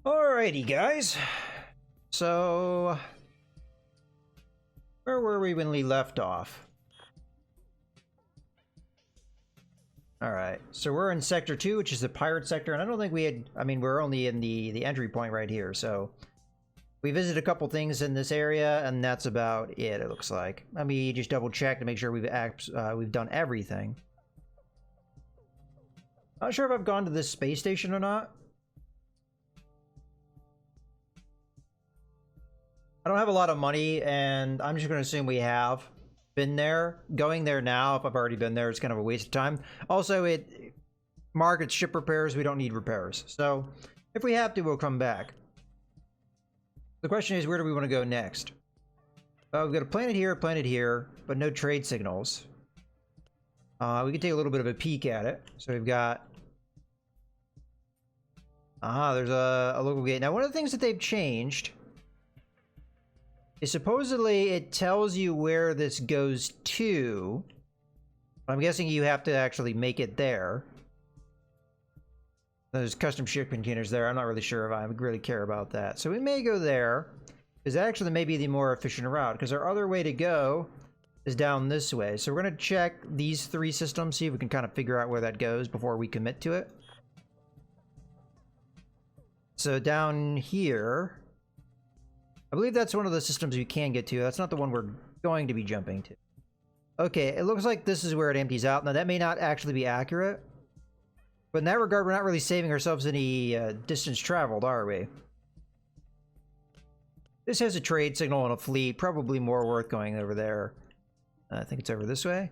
Alrighty, guys. So, where were we when we left off? Alright, so we're in Sector 2, which is the pirate sector, and I don't think we had... I mean, we're only in the entry point right here, so... We visited a couple things in this area, and that's about it looks like. Let me just double check to make sure we've done everything. Not sure if I've gone to this space station or not. I don't have a lot of money, and I'm just going to assume we have been there. Going there now, if I've already been there, it's kind of a waste of time. Also, it markets ship repairs. We don't need repairs. So, if we have to, we'll come back. The question is, where do we want to go next? We've got a planet here, but no trade signals. We can take a little bit of a peek at it. So we've got... there's a local gate. Now, one of the things that they've changed is supposedly it tells you where this goes to. I'm guessing you have to actually make it there. There's custom ship containers there. I'm not really sure if I really care about that. So we may go there, because actually may be the more efficient route, because our other way to go is down this way. So we're going to check these three systems, see if we can kind of figure out where that goes before we commit to it. So down here, I believe that's one of the systems we can get to. That's not the one we're going to be jumping to. Okay, it looks like this is where it empties out. Now, that may not actually be accurate. But in that regard, we're not really saving ourselves any distance traveled, are we? This has a trade signal and a fleet. Probably more worth going over there. I think it's over this way.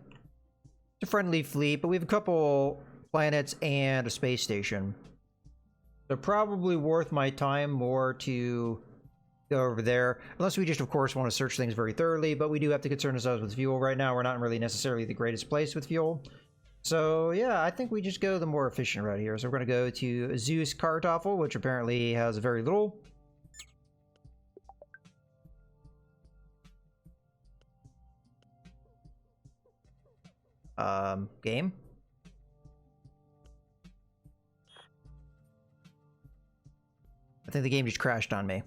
It's a friendly fleet, but we have a couple planets and a space station. So probably worth my time more to go over there. Unless we just, of course, want to search things very thoroughly. But we do have to concern ourselves with fuel. Right now, we're not really necessarily the greatest place with fuel. So, yeah, I think we just go the more efficient route here. So we're going to go to Zeus Kartoffel, which apparently has very little. Game. I think the game just crashed on me.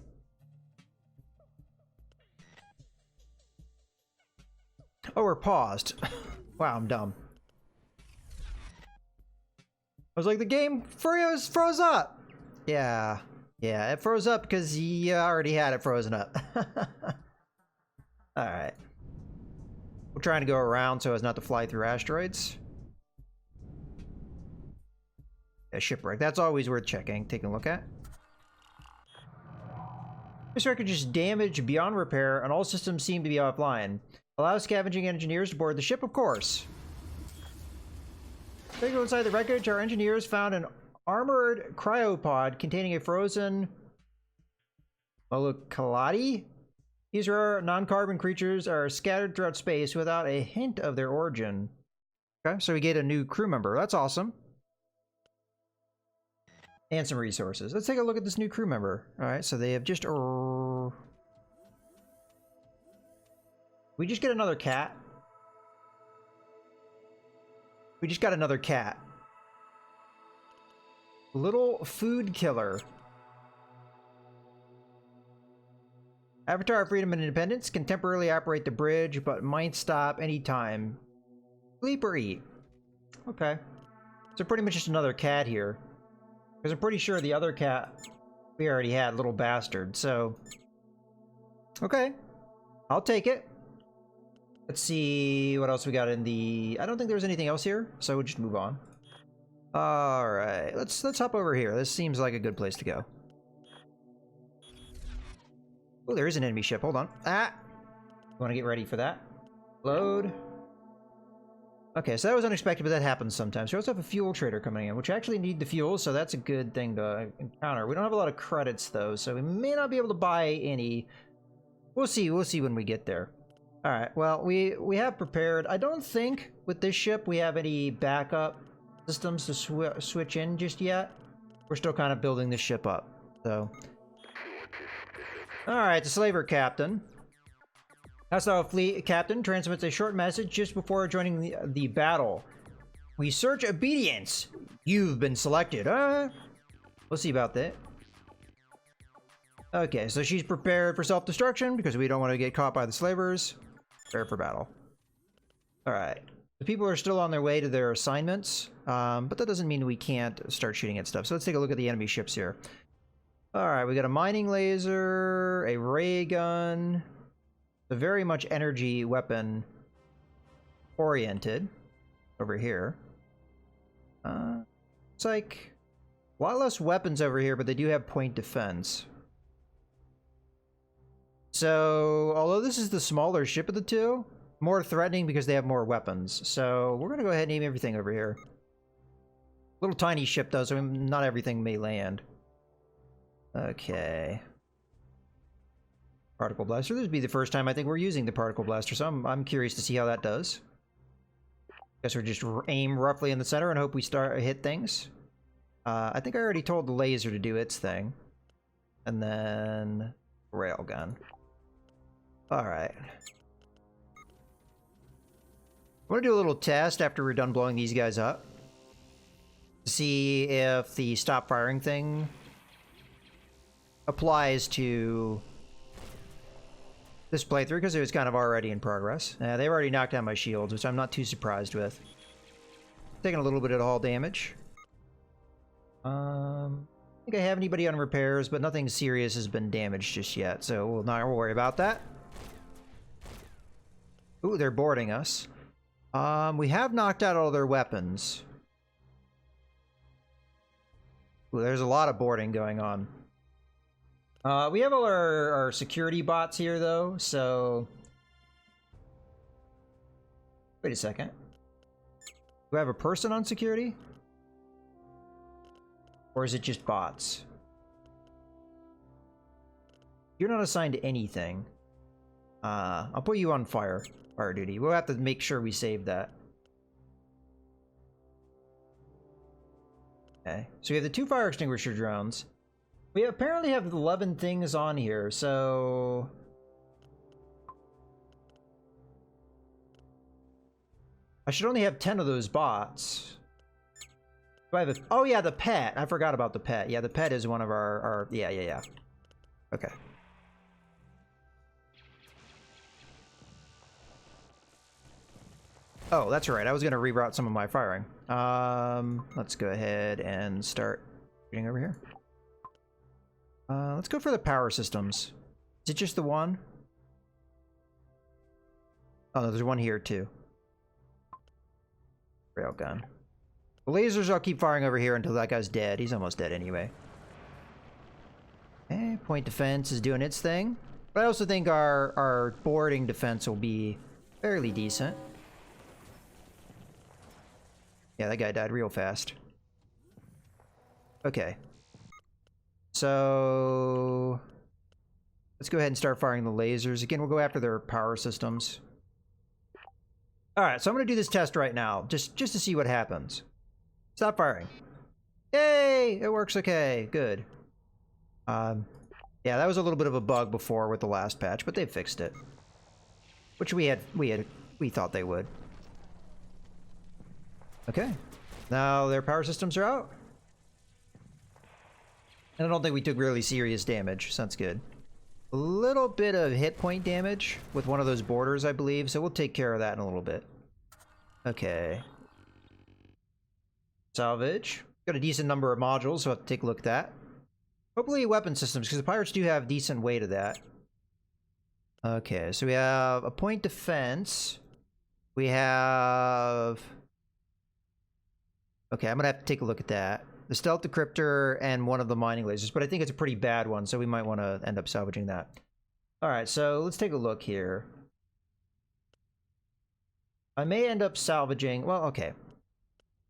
Oh, we're paused. Wow, I'm dumb. I was like, the game froze up. Yeah, it froze up because you already had it frozen up. All right. We're trying to go around so as not to fly through asteroids. A shipwreck. That's always worth checking, taking a look at. This record is damaged beyond repair, and all systems seem to be offline. Allow scavenging engineers to board the ship, of course. Taking inside the wreckage, our engineers found an armored cryopod containing a frozen Molucalati. These rare non-carbon creatures are scattered throughout space without a hint of their origin. Okay, so we get a new crew member. That's awesome. And some resources. Let's take a look at this new crew member. All right, so they have just... We just get another cat. We just got another cat. Little food killer. Avatar of Freedom and Independence can temporarily operate the bridge, but might stop anytime. Sleep or eat. Okay. So pretty much just another cat here. Because I'm pretty sure the other cat we already had, little bastard, so... Okay. I'll take it. Let's see what else we got in the... I don't think there's anything else here, so we'll just move on. Alright, let's hop over here. This seems like a good place to go. Oh, there is an enemy ship. Hold on. Ah! Want to get ready for that. Load. Okay, so that was unexpected, but that happens sometimes. We also have a fuel trader coming in, which actually need the fuel, so that's a good thing to encounter. We don't have a lot of credits, though, so we may not be able to buy any. We'll see when we get there. Alright, well, we have prepared. I don't think with this ship we have any backup systems to switch in just yet. We're still kind of building this ship up, so... Alright, the slaver captain. Hostile fleet captain transmits a short message just before joining the battle. We search obedience. You've been selected. We'll see about that. Okay, so she's prepared for self-destruction because we don't want to get caught by the slavers. Prepare for battle. Alright. The people are still on their way to their assignments, but that doesn't mean we can't start shooting at stuff. So let's take a look at the enemy ships here. Alright, we got a mining laser, a ray gun, a very much energy weapon oriented over here. It's like a lot less weapons over here, but they do have point defense. So, although this is the smaller ship of the two, more threatening because they have more weapons. So, we're going to go ahead and aim everything over here. Little tiny ship though, so not everything may land. Okay. Particle Blaster. This would be the first time I think we're using the Particle Blaster, so I'm curious to see how that does. Guess we're just aim roughly in the center and hope we hit things. I think I already told the laser to do its thing. And then railgun. Alright. I want to do a little test after we're done blowing these guys up. To see if the stop firing thing applies to this playthrough, because it was kind of already in progress. They've already knocked down my shields, which I'm not too surprised with. Taking a little bit of hull damage. I don't think I have anybody on repairs, but nothing serious has been damaged just yet, so we'll not worry about that. Ooh, they're boarding us. We have knocked out all their weapons. Ooh, there's a lot of boarding going on. We have all our security bots here, though, so... Wait a second. Do I have a person on security? Or is it just bots? You're not assigned to anything. I'll put you on fire duty. We'll have to make sure we save that. Okay, so we have the 2 fire extinguisher drones. We apparently have 11 things on here, so... I should only have 10 of those bots. Do I have a... Oh yeah, the pet. I forgot about the pet. Yeah, the pet is one of our... Yeah. Okay. Oh, that's right. I was going to reroute some of my firing. Let's go ahead and start shooting over here. Let's go for the power systems. Is it just the one? Oh, no, there's one here too. Railgun. The lasers I'll keep firing over here until that guy's dead. He's almost dead anyway. Okay, point defense is doing its thing. But I also think our boarding defense will be fairly decent. Yeah, that guy died real fast. Okay. So... let's go ahead and start firing the lasers. Again, we'll go after their power systems. Alright, so I'm going to do this test right now, just to see what happens. Stop firing. Yay! It works okay. Good. Yeah, that was a little bit of a bug before with the last patch, but they fixed it. Which we thought they would. Okay. Now their power systems are out. And I don't think we took really serious damage, so that's good. A little bit of hit point damage with one of those borders, I believe, so we'll take care of that in a little bit. Okay. Salvage. Got a decent number of modules, so I'll have to take a look at that. Hopefully weapon systems, because the pirates do have decent weight of that. Okay, so we have a point defense. We have... okay, I'm gonna have to take a look at that. The stealth decryptor and one of the mining lasers, but I think it's a pretty bad one, so we might want to end up salvaging that. Alright, so let's take a look here. I may end up salvaging... well, okay.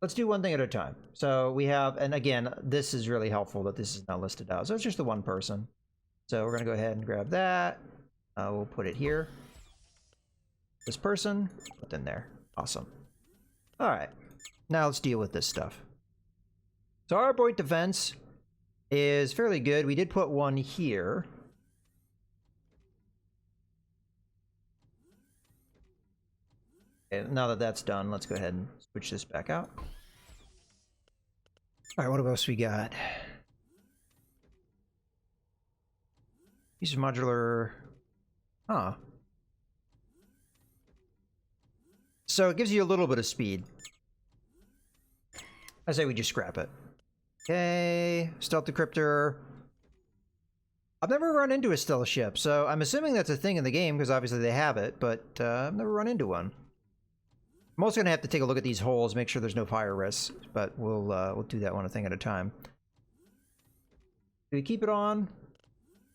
Let's do one thing at a time. So we have... and again, this is really helpful that this is not listed out. So it's just the one person. So we're going to go ahead and grab that. We'll put it here. This person, put in there. Awesome. Alright. Now let's deal with this stuff. So our point defense is fairly good. We did put one here. Okay, now that that's done, let's go ahead and switch this back out. Alright, what else we got? Use modular... Huh. So it gives you a little bit of speed. I say we just scrap it. Okay, stealth decryptor. I've never run into a stealth ship, so I'm assuming that's a thing in the game, because obviously they have it, but I've never run into one. I'm also going to have to take a look at these holes, make sure there's no fire risks, but we'll do that one thing at a time. Do we keep it on?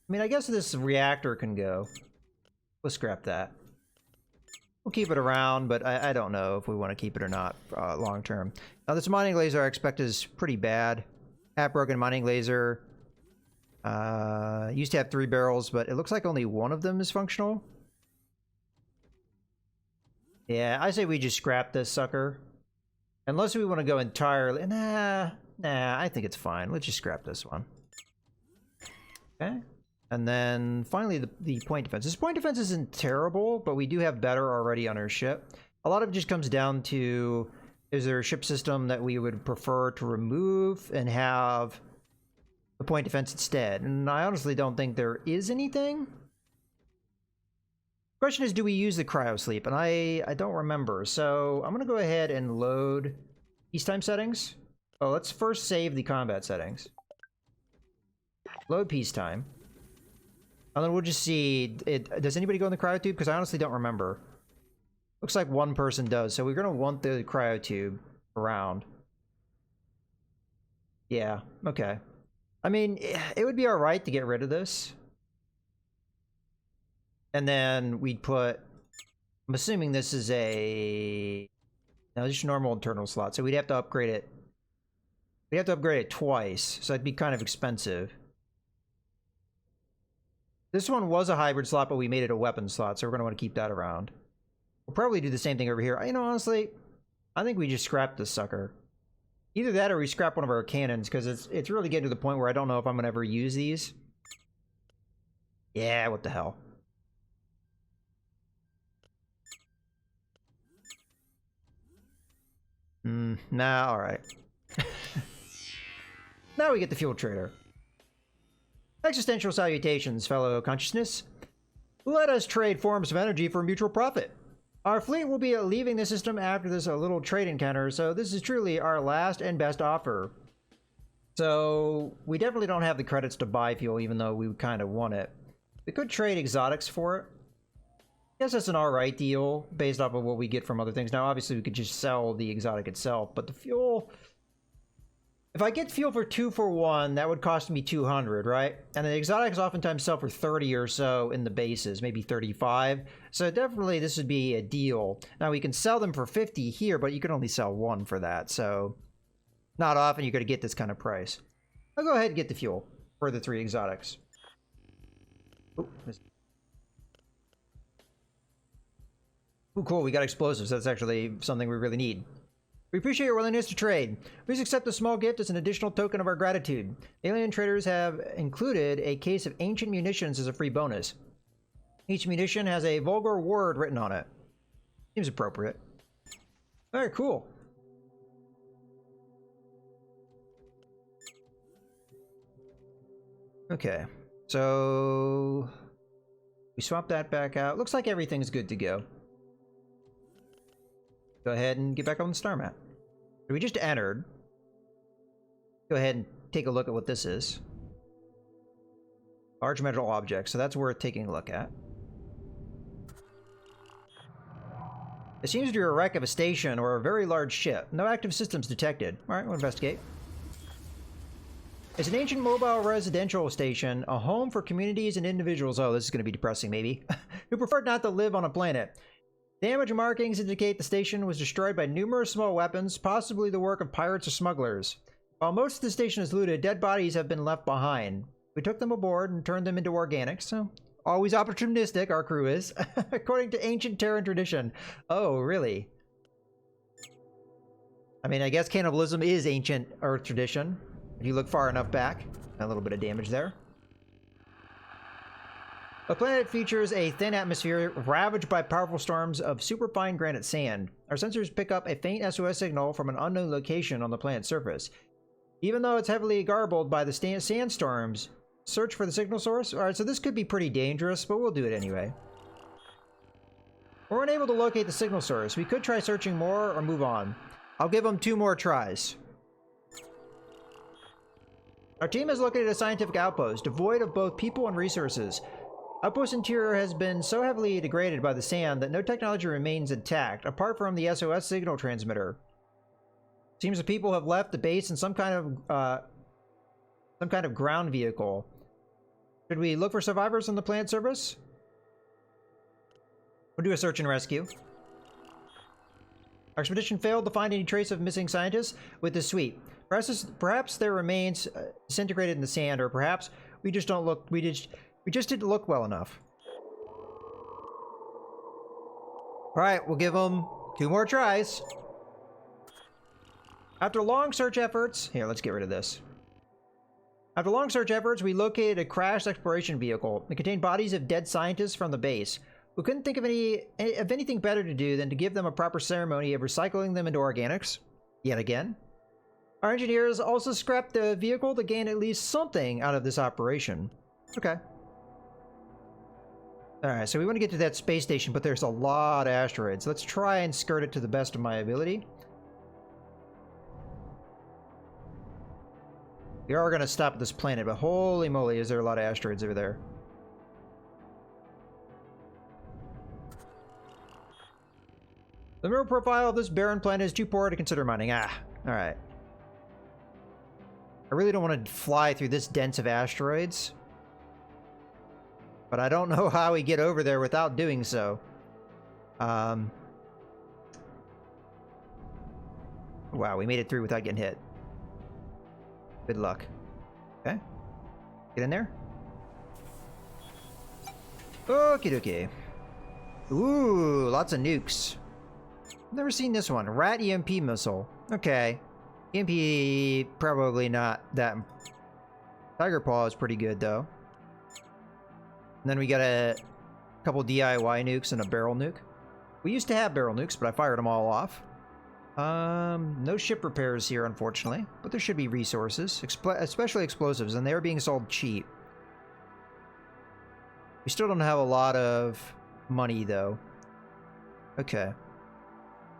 I mean, I guess this reactor can go. We'll scrap that. We'll keep it around, but I don't know if we want to keep it or not long term. Now, this mining laser I expect is pretty bad. Half-broken mining laser. Used to have 3 barrels, but it looks like only one of them is functional. Yeah, I say we just scrap this sucker. Unless we want to go entirely... Nah, I think it's fine. Let's just scrap this one. Okay. And then, finally, the point defense. This point defense isn't terrible, but we do have better already on our ship. A lot of it just comes down to, is there a ship system that we would prefer to remove and have the point defense instead? And I honestly don't think there is anything. Question is, do we use the cryo sleep? And I don't remember. So I'm going to go ahead and load peacetime settings. Oh, let's first save the combat settings. Load peacetime. And then we'll just see, does anybody go in the cryo tube? Because I honestly don't remember. Looks like one person does, so we're going to want the cryo tube around. Yeah, okay. I mean, it would be alright to get rid of this. And then we'd put... I'm assuming this is a... No, just a normal internal slot, so we'd have to upgrade it. We'd have to upgrade it twice, so it'd be kind of expensive. This one was a hybrid slot, but we made it a weapon slot, so we're going to want to keep that around. We'll probably do the same thing over here. You know, honestly, I think we just scrap this sucker. Either that or we scrap one of our cannons, because it's really getting to the point where I don't know if I'm going to ever use these. Yeah, what the hell. Nah, alright. Now we get the fuel trader. Existential salutations, fellow consciousness. Let us trade forms of energy for mutual profit. Our fleet will be leaving the system after this little trade encounter, so this is truly our last and best offer. So, we definitely don't have the credits to buy fuel, even though we kind of want it. We could trade exotics for it. I guess that's an alright deal, based off of what we get from other things. Now, obviously, we could just sell the exotic itself, but the fuel... If I get fuel for 2 for 1, that would cost me 200, right? And the exotics oftentimes sell for 30 or so in the bases, maybe 35. So definitely this would be a deal. Now we can sell them for 50 here, but you can only sell 1 for that. So not often you're going to get this kind of price. I'll go ahead and get the fuel for the 3 exotics. Ooh, cool. We got explosives. That's actually something we really need. We appreciate your willingness to trade. Please accept a small gift as an additional token of our gratitude. Alien traders have included a case of ancient munitions as a free bonus. Each munition has a vulgar word written on it. Seems appropriate. Alright, cool. Okay, so we swap that back out. Looks like everything's good to go. Go ahead and get back on the star map. So we just entered. Go ahead and take a look at what this is. Large metal object, so that's worth taking a look at. It seems to be a wreck of a station or a very large ship. No active systems detected. Alright, we'll investigate. It's an ancient mobile residential station, a home for communities and individuals. Oh, this is going to be depressing, maybe. Who preferred not to live on a planet. Damage markings indicate the station was destroyed by numerous small weapons, possibly the work of pirates or smugglers. While most of the station is looted, dead bodies have been left behind. We took them aboard and turned them into organics, so always opportunistic, our crew is, according to ancient Terran tradition. Oh, really? I mean, I guess cannibalism is ancient Earth tradition, if you look far enough back. A little bit of damage there. The planet features a thin atmosphere ravaged by powerful storms of superfine granite sand. Our sensors pick up a faint SOS signal from an unknown location on the planet's surface. Even though it's heavily garbled by the sandstorms, Search for the signal source. Alright, so this could be pretty dangerous, but we'll do it anyway. We're unable to locate the signal source. We could try searching more or move on. I'll give them 2 more tries. Our team has located a scientific outpost, devoid of both people and resources. Outpost interior has been so heavily degraded by the sand that no technology remains intact, apart from the SOS signal transmitter. Seems the people have left the base in some kind of ground vehicle. Should we look for survivors on the plant service? We'll do a search and rescue. Our expedition failed to find any trace of missing scientists with this sweep. Perhaps their remains disintegrated in the sand, or perhaps we just didn't look well enough. Alright, we'll give them 2 more tries. After long search efforts... Here, let's get rid of this. After long search efforts, we located a crashed exploration vehicle. It contained bodies of dead scientists from the base. We couldn't think of anything better to do than to give them a proper ceremony of recycling them into organics. Yet again. Our engineers also scrapped the vehicle to gain at least something out of this operation. Okay. Alright, so we want to get to that space station, but there's a lot of asteroids. Let's try and skirt it to the best of my ability. We are going to stop at this planet, but holy moly, is there a lot of asteroids over there. The mineral profile of this barren planet is too poor to consider mining. Alright. I really don't want to fly through this dense of asteroids. But I don't know how we get over there without doing so. Wow, we made it through without getting hit. Good luck. Okay. Get in there. Okie dokie. Ooh, lots of nukes. Never seen this one. Rat EMP missile. Okay. EMP, probably not that... Tiger Paw is pretty good, though. And then we got a couple DIY nukes and a barrel nuke. We used to have barrel nukes, but I fired them all off. No ship repairs here, unfortunately. But there should be resources, especially explosives, and they are being sold cheap. We still don't have a lot of money, though. Okay.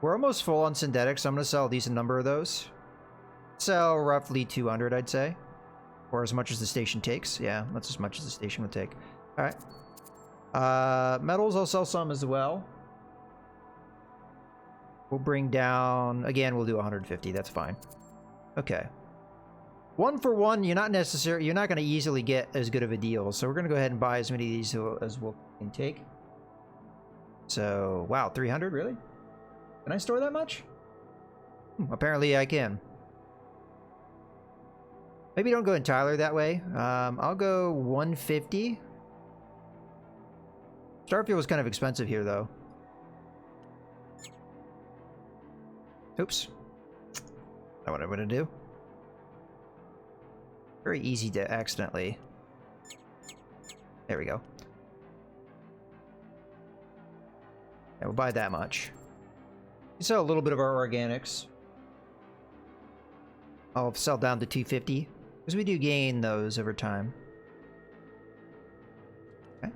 We're almost full on synthetics, so I'm going to sell a decent number of those. Sell roughly 200, I'd say. Or as much as the station takes. Yeah, that's as much as the station would take. Alright. Metals, I'll sell some as well. We'll bring down... Again, we'll do 150. That's fine. Okay. 1 for 1, you're not going to easily get as good of a deal. So we're going to go ahead and buy as many of these as we can take. So, wow, 300? Really? Can I store that much? Apparently I can. Maybe don't go entirely that way. I'll go 150. Starfuel was kind of expensive here, though. Oops. Not what I'm going to do. Very easy to accidentally... There we go. Yeah, we'll buy that much. We sell a little bit of our organics. I'll sell down to 250. Because we do gain those over time. Okay.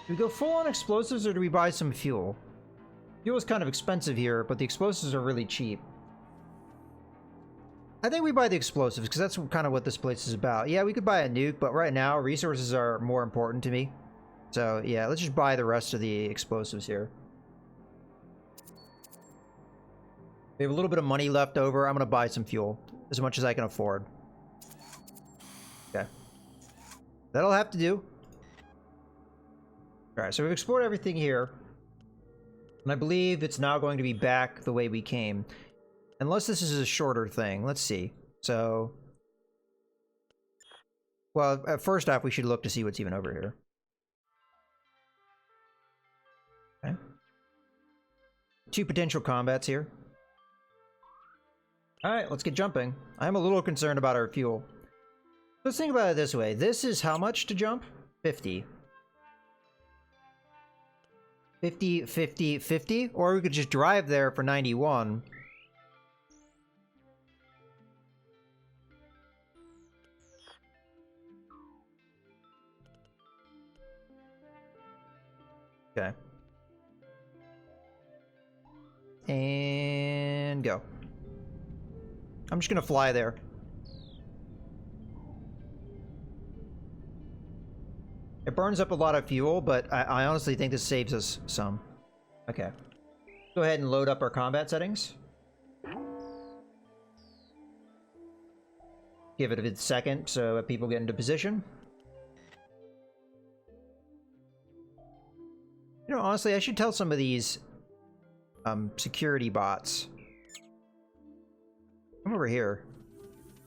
Do we go full on explosives or do we buy some fuel? Fuel is kind of expensive here, but the explosives are really cheap. I think we buy the explosives because that's kind of what this place is about. Yeah, we could buy a nuke, but right now resources are more important to me. So yeah, let's just buy the rest of the explosives here. We have a little bit of money left over. I'm going to buy some fuel. As much as I can afford. Okay. That'll have to do. Alright, so we've explored everything here. And I believe it's now going to be back the way we came. Unless this is a shorter thing. Let's see. So... Well, first off, we should look to see what's even over here. Okay. 2 potential combats here. Alright, let's get jumping. I'm a little concerned about our fuel. Let's think about it this way. This is how much to jump? 50. 50, 50, 50? Or we could just drive there for 91. Okay. And go. I'm just gonna fly there. It burns up a lot of fuel, but I honestly think this saves us some. Okay. Go ahead and load up our combat settings. Give it a second so that people get into position. You know, honestly, I should tell some of these security bots. Come over here.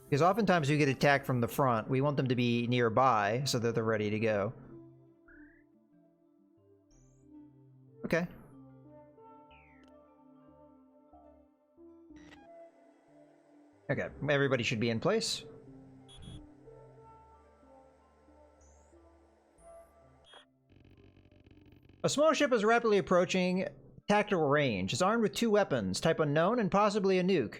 Because oftentimes we get attacked from the front. We want them to be nearby so that they're ready to go. Okay. Okay, everybody should be in place. A small ship is rapidly approaching tactical range. It's armed with 2 weapons, type unknown and possibly a nuke.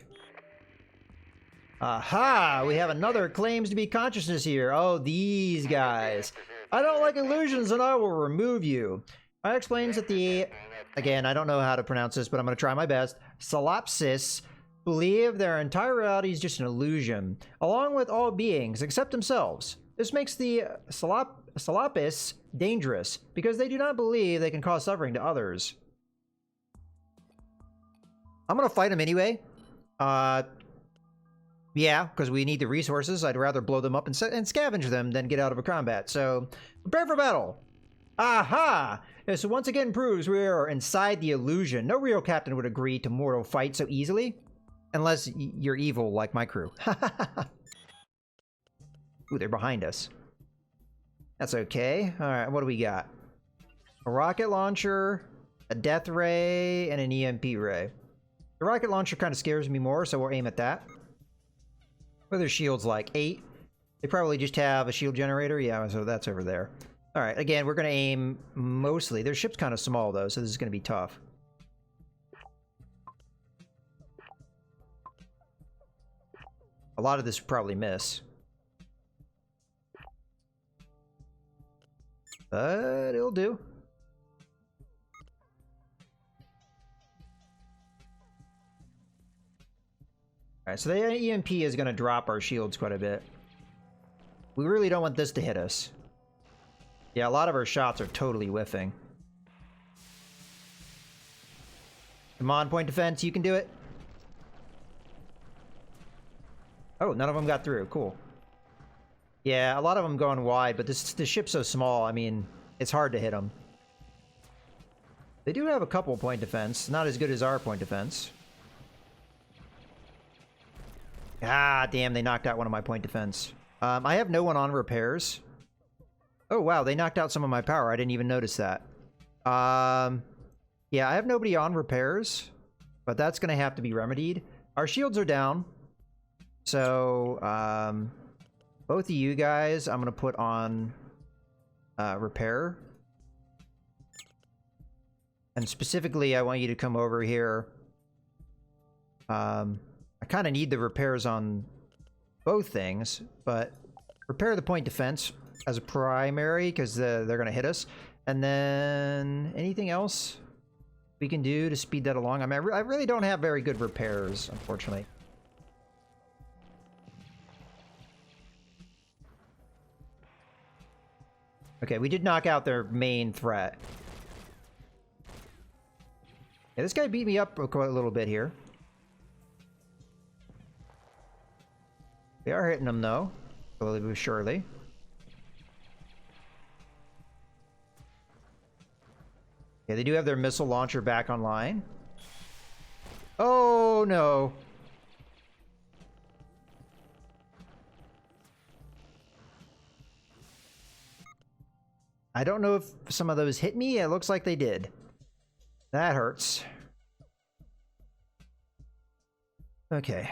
Aha! We have another claims to be consciousness here. Oh, these guys. I don't like illusions and I will remove you. I explains that the... Again, I don't know how to pronounce this, but I'm going to try my best. Solipsis believe their entire reality is just an illusion, along with all beings except themselves. This makes the Solipsis dangerous, because they do not believe they can cause suffering to others. I'm going to fight them anyway. Yeah, because we need the resources. I'd rather blow them up and scavenge them than get out of a combat. So, prepare for battle. Aha! This once again proves we are inside the illusion. No real captain would agree to mortal fight so easily. Unless you're evil like my crew. Ooh, they're behind us. That's okay. Alright, what do we got? A rocket launcher, a death ray, and an EMP ray. The rocket launcher kind of scares me more, so we'll aim at that. What are their shields like? 8? They probably just have a shield generator. Yeah, so that's over there. Alright, again, we're going to aim mostly. Their ship's kind of small, though, so this is going to be tough. A lot of this will probably miss. But it'll do. Alright, so the EMP is going to drop our shields quite a bit. We really don't want this to hit us. Yeah, a lot of our shots are totally whiffing. Come on, point defense, you can do it. Oh, none of them got through. Cool. Yeah, a lot of them going wide, but the ship's so small, I mean, it's hard to hit them. They do have a couple point defense. Not as good as our point defense. Ah, damn, they knocked out one of my point defense. I have no one on repairs. Oh, wow, they knocked out some of my power. I didn't even notice that. Yeah, I have nobody on repairs, but that's going to have to be remedied. Our shields are down. So, both of you guys, I'm going to put on repair. And specifically, I want you to come over here. I kind of need the repairs on both things, but repair the point defense as a primary, because they're going to hit us. And then anything else we can do to speed that along? I mean, I really don't have very good repairs, unfortunately. Okay, we did knock out their main threat. Yeah, this guy beat me up quite a little bit here. We are hitting them, though. Slowly but surely. Yeah, they do have their missile launcher back online. Oh, no. I don't know if some of those hit me. It looks like they did. That hurts. Okay.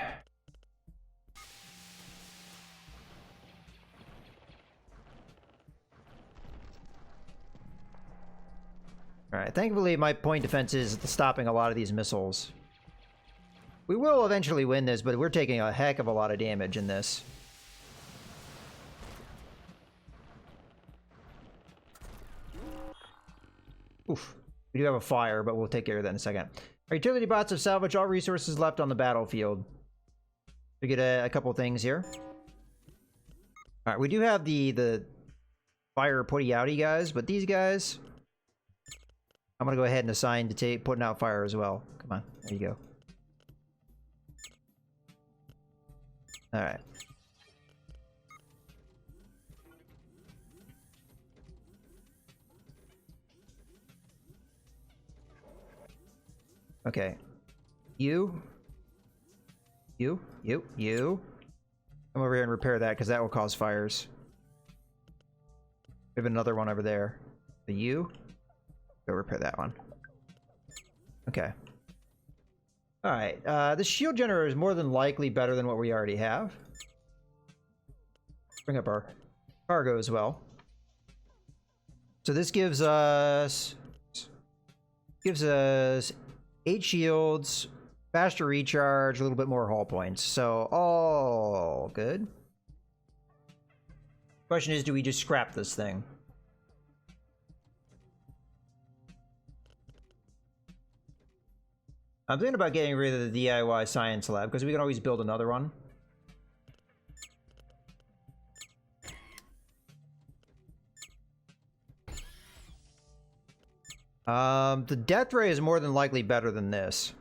Alright, thankfully my point defense is stopping a lot of these missiles. We will eventually win this, but we're taking a heck of a lot of damage in this. Oof. We do have a fire, but we'll take care of that in a second. Our utility bots have salvaged all resources left on the battlefield. We get a couple things here. All right, we do have the fire putty outy guys, but these guys, I'm gonna go ahead and assign to putting out fire as well. Come on, there you go. All right. Okay. You. Come over here and repair that, because that will cause fires. We have another one over there. The you. Go repair that one. Okay. Alright, this shield generator is more than likely better than what we already have. Bring up our cargo as well. So this gives us 8 shields, faster recharge, a little bit more hull points. So all good. Question is, do we just scrap this thing? I'm thinking about getting rid of the DIY science lab because we can always build another one. The death ray is more than likely better than this.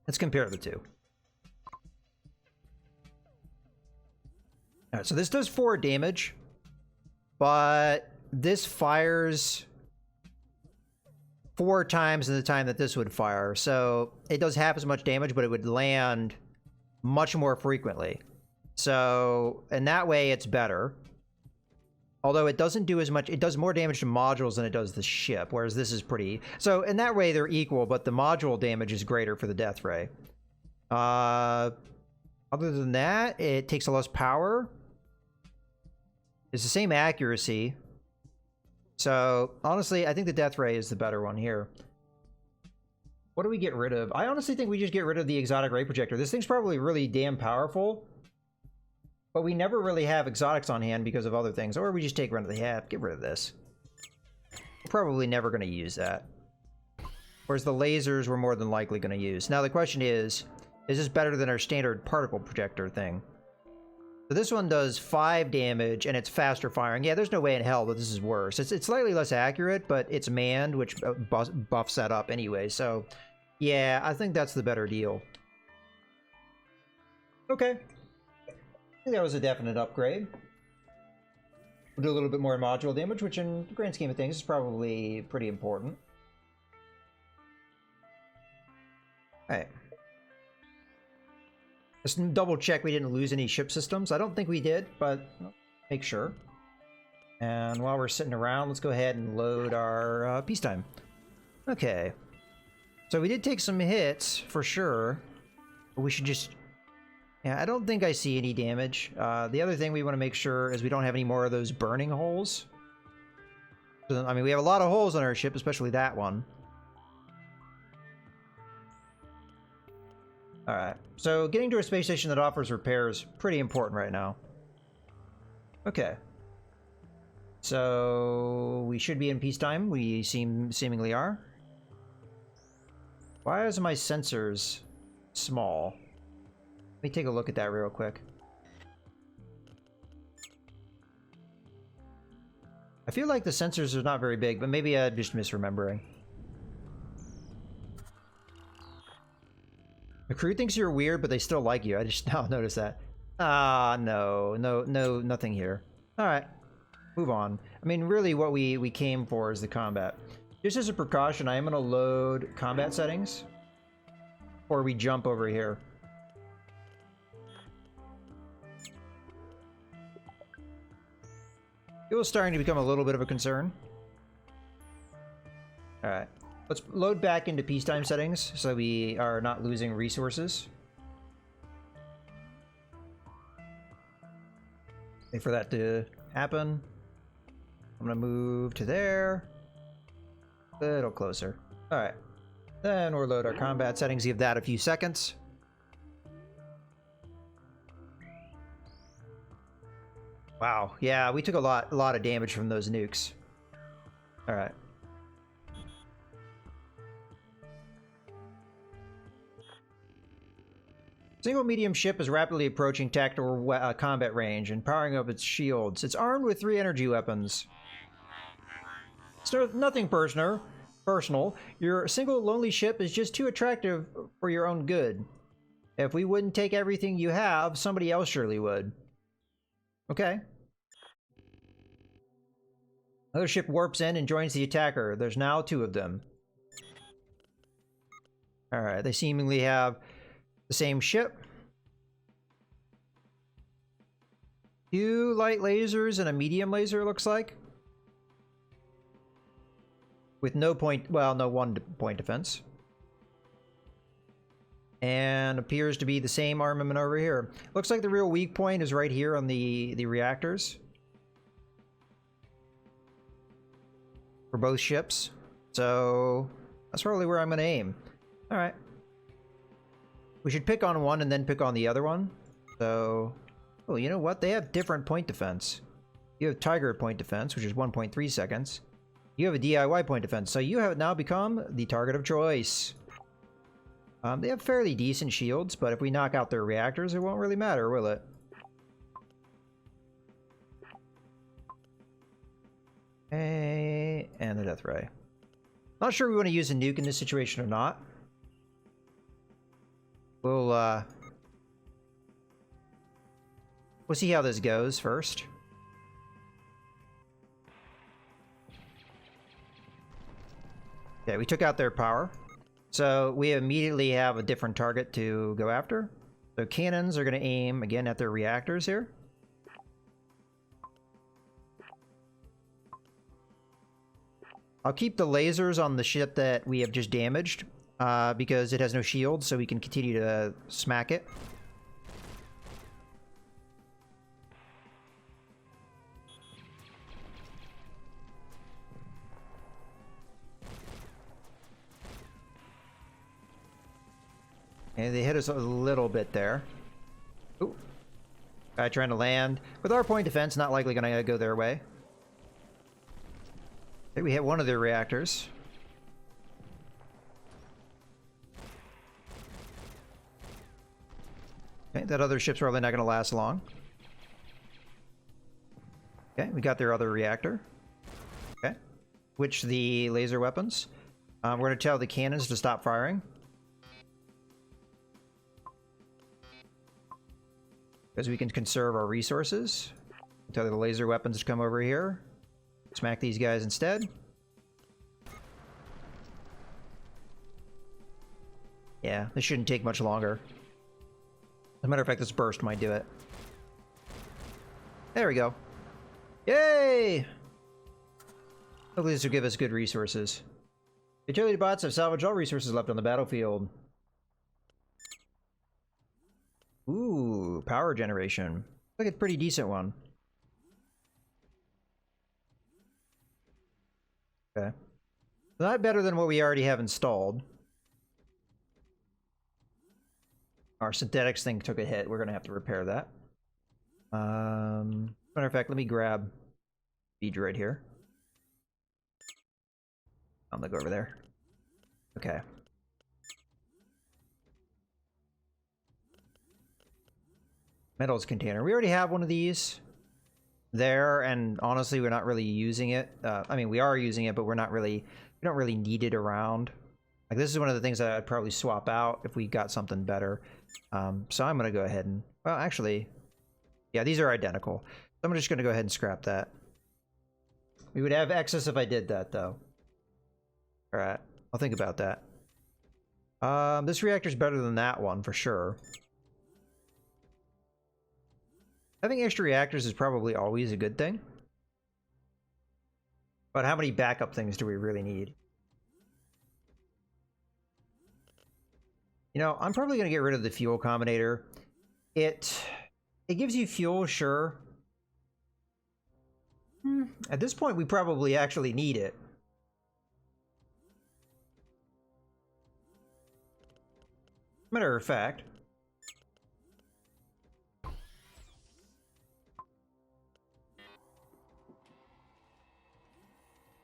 Let's compare the two. Alright, so this does 4 damage, but this fires 4 times in the time that this would fire. So it does half as much damage, but it would land much more frequently. So, in that way, it's better. Although it doesn't do as much, it does more damage to modules than it does the ship, whereas this is pretty... So, in that way, they're equal, but the module damage is greater for the death ray. Other than that, it takes a less power. It's the same accuracy. So, honestly, I think the death ray is the better one here. What do we get rid of? I honestly think we just get rid of the exotic ray projector. This thing's probably really damn powerful, but we never really have exotics on hand because of other things. Or we just take rid of the half. Get rid of this. We're probably never going to use that. Whereas the lasers we're more than likely going to use. Now the question is this better than our standard particle projector thing? So this one does 5 damage and it's faster firing. Yeah, there's no way in hell that this is worse. It's slightly less accurate, but it's manned, which buffs that up anyway. So yeah, I think that's the better deal. Okay. I think that was a definite upgrade. We'll do a little bit more module damage, which in the grand scheme of things is probably pretty important. Alright. Just double check we didn't lose any ship systems. I don't think we did, but make sure. And while we're sitting around, let's go ahead and load our peacetime. Okay. So we did take some hits, for sure. But we should just... Yeah, I don't think I see any damage. The other thing we want to make sure is we don't have any more of those burning holes. I mean, we have a lot of holes on our ship, especially that one. Alright, so getting to a space station that offers repair is pretty important right now. Okay. So, we should be in peacetime. We seemingly are. Why is my sensors small? Let me take a look at that real quick. I feel like the sensors are not very big, but maybe I'm just misremembering. The crew thinks you're weird, but they still like you. I just now noticed that. Ah, no, nothing here. Alright, move on. I mean, really what we came for is the combat. Just as a precaution, I am going to load combat settings before we jump over here. It was starting to become a little bit of a concern. Alright. Let's load back into peacetime settings so we are not losing resources. Wait for that to happen. I'm gonna move to there. A little closer. Alright. Then we'll load our combat settings, give that a few seconds. Wow, yeah, we took a lot of damage from those nukes. Alright. Single medium ship is rapidly approaching tactical combat range and powering up its shields. It's armed with 3 energy weapons. So nothing personal. Your single lonely ship is just too attractive for your own good. If we wouldn't take everything you have, somebody else surely would. Okay. Another ship warps in and joins the attacker. There's now 2 of them. Alright, they seemingly have the same ship. 2 light lasers and a medium laser, it looks like. With no point, well, no 1 point defense. And appears to be the same armament over here. Looks like the real weak point is right here on the reactors. For both ships. So that's probably where I'm going to aim. Alright. We should pick on one and then pick on the other one. So, oh, you know what? They have different point defense. You have Tiger point defense, which is 1.3 seconds. You have a DIY point defense, so you have now become the target of choice. They have fairly decent shields, but if we knock out their reactors, it won't really matter, will it? Okay, and the Death Ray. Not sure we want to use a nuke in this situation or not. We'll see how this goes first. Okay, we took out their power. So we immediately have a different target to go after. So cannons are going to aim again at their reactors here. I'll keep the lasers on the ship that we have just damaged because it has no shield, so we can continue to smack it. And they hit us a little bit there. Ooh. Guy trying to land. With our point defense, not likely going to go their way. Okay, we hit one of their reactors. Okay, that other ship's probably not going to last long. Okay, we got their other reactor. Okay. Switch the laser weapons. We're going to tell the cannons to stop firing. Because we can conserve our resources. Tell the laser weapons to come over here. Smack these guys instead. Yeah, this shouldn't take much longer. As a matter of fact, this burst might do it. There we go. Yay! Hopefully this will give us good resources. Utility bots have salvaged all resources left on the battlefield. Ooh, power generation. Looks like a pretty decent one. Okay. Not better than what we already have installed. Our synthetics thing took a hit. We're going to have to repair that. Matter of fact, let me grab Beej right here. I'm going to go over there. Okay. Metals container. We already have one of these there, and honestly, we're not really using it. I mean, we are using it, but we don't really need it around. Like, this is one of the things that I'd probably swap out if we got something better. So I'm going to go ahead and, well, actually, yeah, these are identical. So I'm just going to go ahead and scrap that. We would have excess if I did that, though. All right, I'll think about that. This reactor's better than that one, for sure. Having extra reactors is probably always a good thing. But how many backup things do we really need? You know, I'm probably going to get rid of the fuel combinator. It gives you fuel, sure. At this point, we probably actually need it. Matter of fact.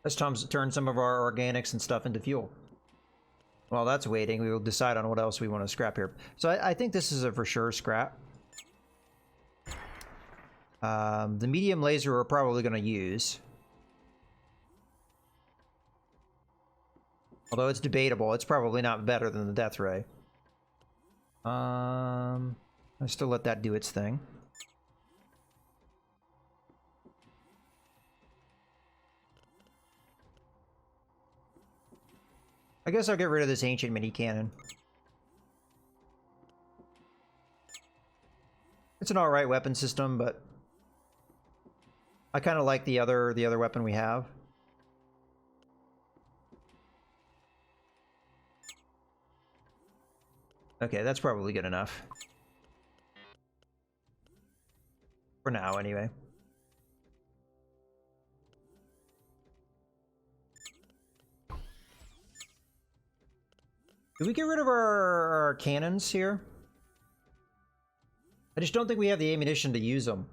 Let's turn some of our organics and stuff into fuel. While that's waiting, we will decide on what else we want to scrap here. So I think this is a for sure scrap. The medium laser we're probably going to use. Although it's debatable, it's probably not better than the Death Ray. I still let that do its thing. I guess I'll get rid of this ancient mini cannon. It's an alright weapon system, but I kind of like the other weapon we have. Okay, that's probably good enough. For now, anyway. Do we get rid of our cannons here? I just don't think we have the ammunition to use them.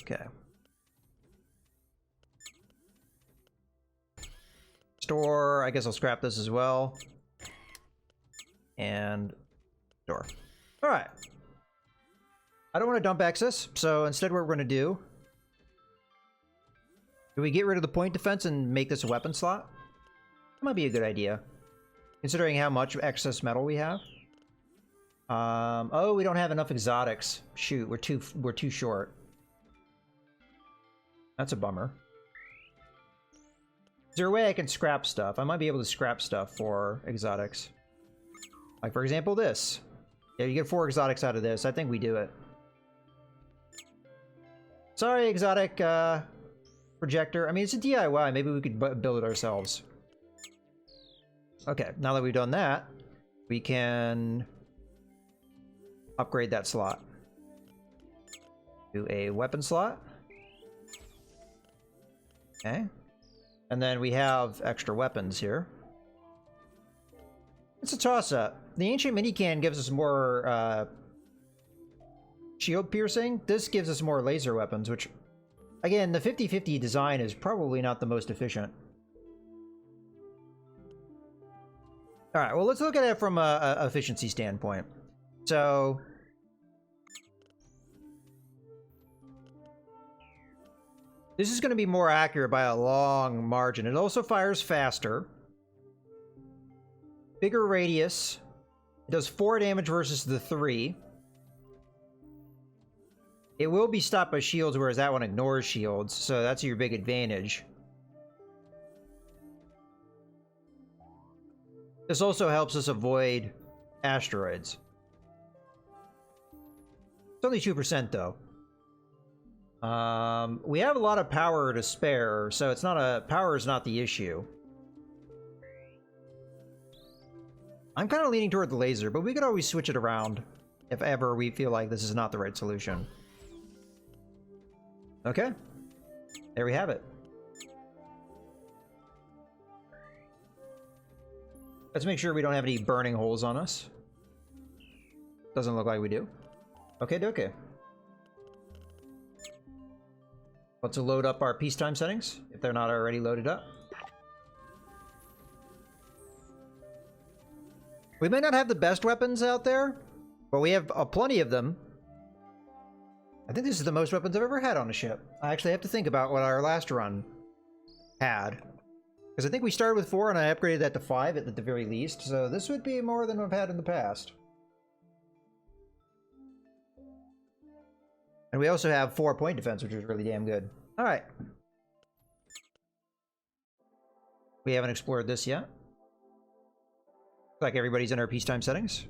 Okay. Store. I guess I'll scrap this as well. And store. All right. I don't want to dump excess, so instead what we're going to do... Do we get rid of the point defense and make this a weapon slot? That might be a good idea, considering how much excess metal we have. Oh, we don't have enough exotics. Shoot, we're too short. That's a bummer. Is there a way I can scrap stuff? I might be able to scrap stuff for exotics. Like, for example, this. Yeah, you get 4 exotics out of this. I think we do it. Sorry, exotic projector. I mean, it's a DIY. Maybe we could build it ourselves. Okay, now that we've done that, we can upgrade that slot to a weapon slot. Okay. And then we have extra weapons here. It's a toss-up. The ancient minican gives us more shield piercing. This gives us more laser weapons, which, again, the 50-50 design is probably not the most efficient. All right, well, let's look at it from a efficiency standpoint. So, this is going to be more accurate by a long margin. It also fires faster. Bigger radius. It does 4 damage versus the 3. It will be stopped by shields, whereas that one ignores shields, so that's your big advantage. This also helps us avoid asteroids. It's only 2% though. We have a lot of power to spare, so it's not power is not the issue. I'm kind of leaning toward the laser, but we could always switch it around if ever we feel like this is not the right solution. Okay. There we have it. Let's make sure we don't have any burning holes on us. Doesn't look like we do. Okay. Let's load up our peacetime settings, if they're not already loaded up. We may not have the best weapons out there, but we have plenty of them. I think this is the most weapons I've ever had on a ship. I actually have to think about what our last run had. Because I think we started with 4 and I upgraded that to 5 at the very least, so this would be more than we've had in the past. And we also have 4 point defense, which is really damn good. Alright. We haven't explored this yet. Looks like everybody's in our peacetime settings.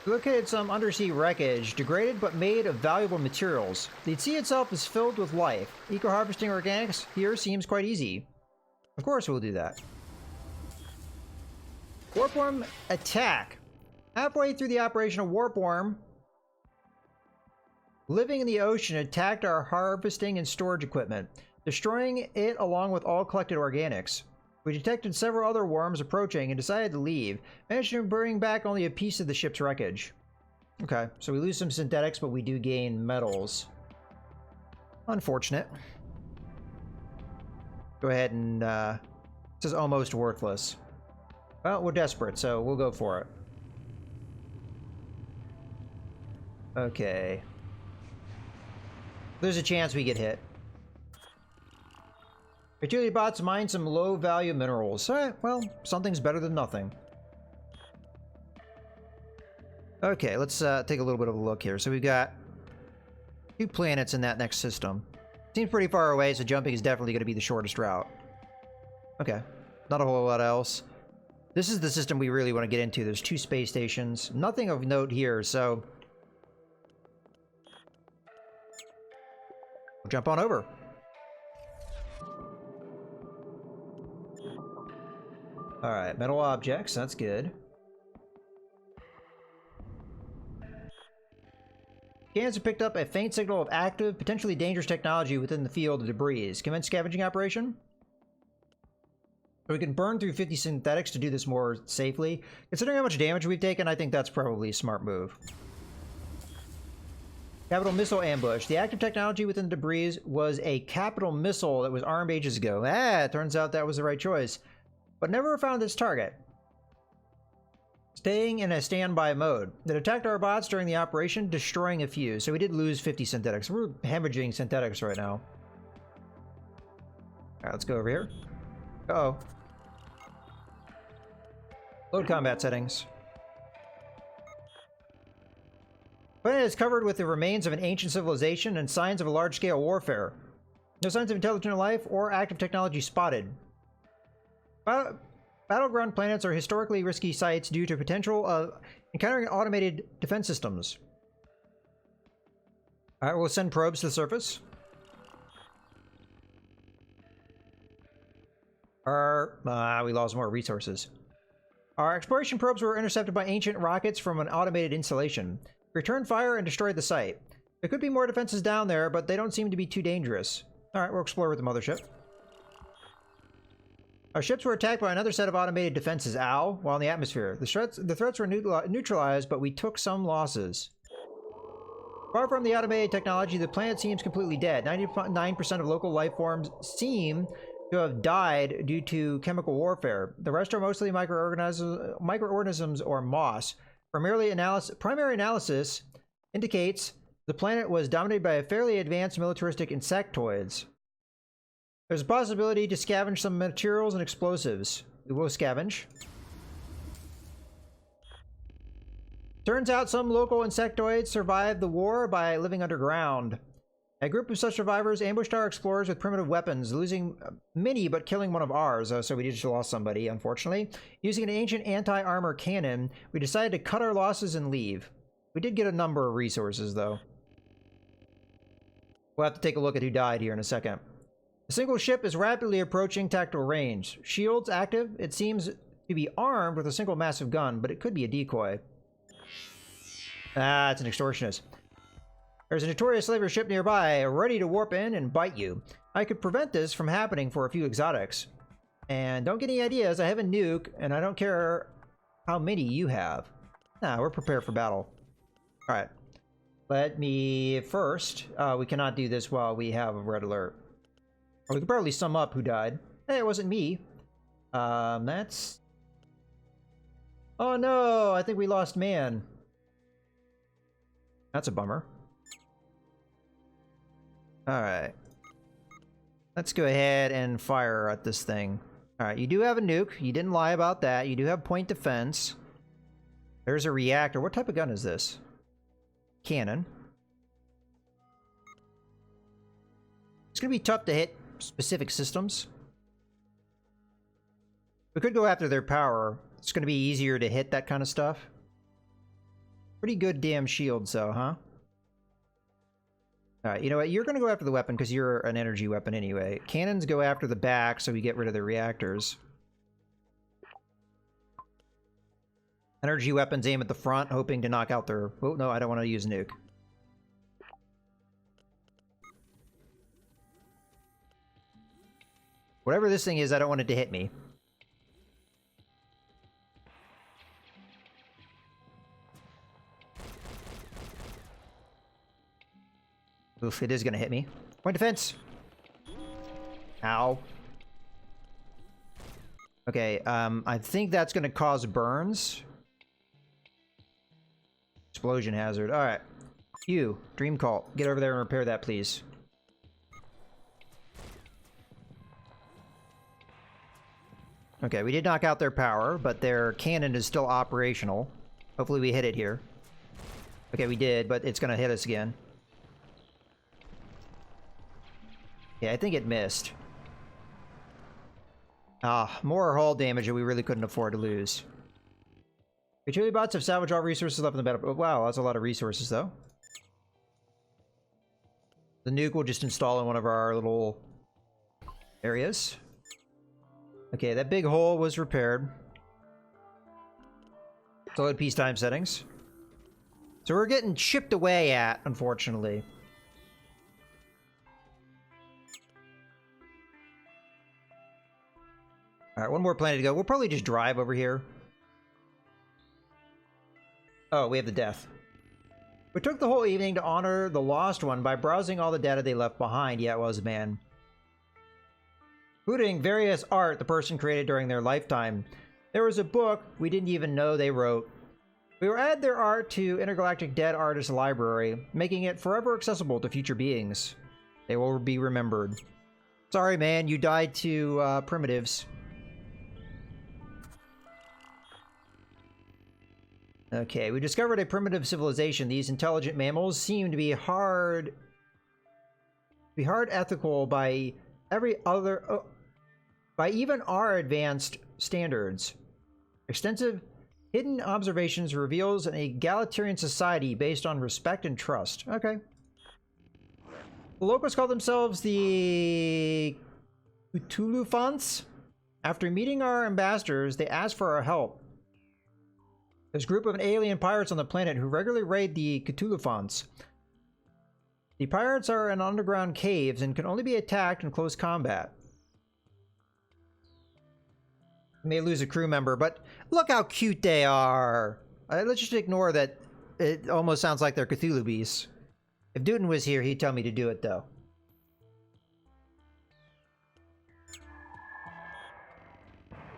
Located some undersea wreckage, degraded but made of valuable materials. The sea itself is filled with life. Eco-harvesting organics here seems quite easy. Of course we'll do that. Warpworm attack. Halfway through the operation, a warpworm living in the ocean attacked our harvesting and storage equipment, destroying it along with all collected organics. We detected several other worms approaching and decided to leave, managed to bring back only a piece of the ship's wreckage. Okay, so we lose some synthetics, but we do gain metals. Unfortunate. Go ahead and, this is almost worthless. Well, we're desperate, so we'll go for it. Okay. There's a chance we get hit. Utility bots mine some low-value minerals. Alright, well, something's better than nothing. Okay, let's take a little bit of a look here. So we've got 2 planets in that next system. Seems pretty far away, so jumping is definitely going to be the shortest route. Okay, not a whole lot else. This is the system we really want to get into. There's 2 space stations. Nothing of note here, so we'll jump on over. Alright, metal objects, that's good. Scans have picked up a faint signal of active, potentially dangerous technology within the field of debris. Commence scavenging operation. So we can burn through 50 synthetics to do this more safely. Considering how much damage we've taken, I think that's probably a smart move. Capital missile ambush. The active technology within the debris was a capital missile that was armed ages ago. It turns out that was the right choice. But never found its target. Staying in a standby mode. It attacked our bots during the operation, destroying a few. So we did lose 50 synthetics. We're hemorrhaging synthetics right now. Alright, let's go over here. Uh-oh. Load combat settings. Planet is covered with the remains of an ancient civilization and signs of a large-scale warfare. No signs of intelligent life or active technology spotted. Battleground planets are historically risky sites due to potential of encountering automated defense systems. Alright, we'll send probes to the surface. We lost more resources. Our exploration probes were intercepted by ancient rockets from an automated installation. Returned fire and destroyed the site. There could be more defenses down there, but they don't seem to be too dangerous. Alright, we'll explore with the mothership. Our ships were attacked by another set of automated defenses, while in the atmosphere. The threats were neutralized, but we took some losses. Far from the automated technology, the planet seems completely dead. 99% of local life forms seem to have died due to chemical warfare. The rest are mostly microorganisms or moss. Primary analysis indicates the planet was dominated by a fairly advanced militaristic insectoids. There's a possibility to scavenge some materials and explosives. We will scavenge. Turns out some local insectoids survived the war by living underground. A group of such survivors ambushed our explorers with primitive weapons, losing many but killing one of ours, so we just lost somebody, unfortunately. Using an ancient anti-armor cannon, we decided to cut our losses and leave. We did get a number of resources, though. We'll have to take a look at who died here in a second. A single ship is rapidly approaching tactical range. Shields active. It seems to be armed with a single massive gun, but it could be a decoy. It's an extortionist. There's a notorious slaver ship nearby, ready to warp in and bite you. I could prevent this from happening for a few exotics. And don't get any ideas, I have a nuke, and I don't care how many you have. We're prepared for battle. Alright. Let me first... we cannot do this while we have a red alert. We can probably sum up who died. Hey, it wasn't me. That's... Oh no, I think we lost man. That's a bummer. Alright. Let's go ahead and fire at this thing. Alright, you do have a nuke. You didn't lie about that. You do have point defense. There's a reactor. What type of gun is this? Cannon. It's gonna be tough to hit specific systems. We could go after their power. It's gonna be easier to hit that kind of stuff. Pretty good damn shields though, huh? Alright, you know what? You're gonna go after the weapon because you're an energy weapon anyway. Cannons go after the back so we get rid of the reactors. Energy weapons aim at the front, hoping to knock out their... Oh, no, I don't want to use nuke. Whatever this thing is, I don't want it to hit me. Oof, it is gonna hit me. Point defense! Ow. Okay, I think that's gonna cause burns. Explosion hazard. Alright. You, Dream Cult, get over there and repair that, please. Okay, we did knock out their power, but their cannon is still operational. Hopefully we hit it here. Okay, we did, but it's gonna hit us again. Yeah, I think it missed. Ah, more hull damage that we really couldn't afford to lose. Utility bots have salvaged all resources left in the battle. Oh, wow, that's a lot of resources, though. The nuke will just install in one of our little areas. Okay, that big hole was repaired. Solid peacetime settings. So we're getting chipped away at, unfortunately. Alright, one more planet to go. We'll probably just drive over here. Oh, we have the death. We took the whole evening to honor the lost one by browsing all the data they left behind. Yeah, it was a man. Including various art the person created during their lifetime. There was a book we didn't even know they wrote. We will add their art to Intergalactic Dead Artist Library, making it forever accessible to future beings. They will be remembered. Sorry, man, you died to primitives. Okay, we discovered a primitive civilization. These intelligent mammals seem to be hard ethical by every other, by even our advanced standards. Extensive hidden observations reveals an egalitarian society based on respect and trust. Okay. The locals call themselves the Cthulhufonts. After meeting our ambassadors, they asked for our help. There's a group of alien pirates on the planet who regularly raid the Cthulhufonts. The pirates are in underground caves and can only be attacked in close combat. We may lose a crew member, but look how cute they are! Let's just ignore that it almost sounds like they're Cthulhu beasts. If Duden was here, he'd tell me to do it, though.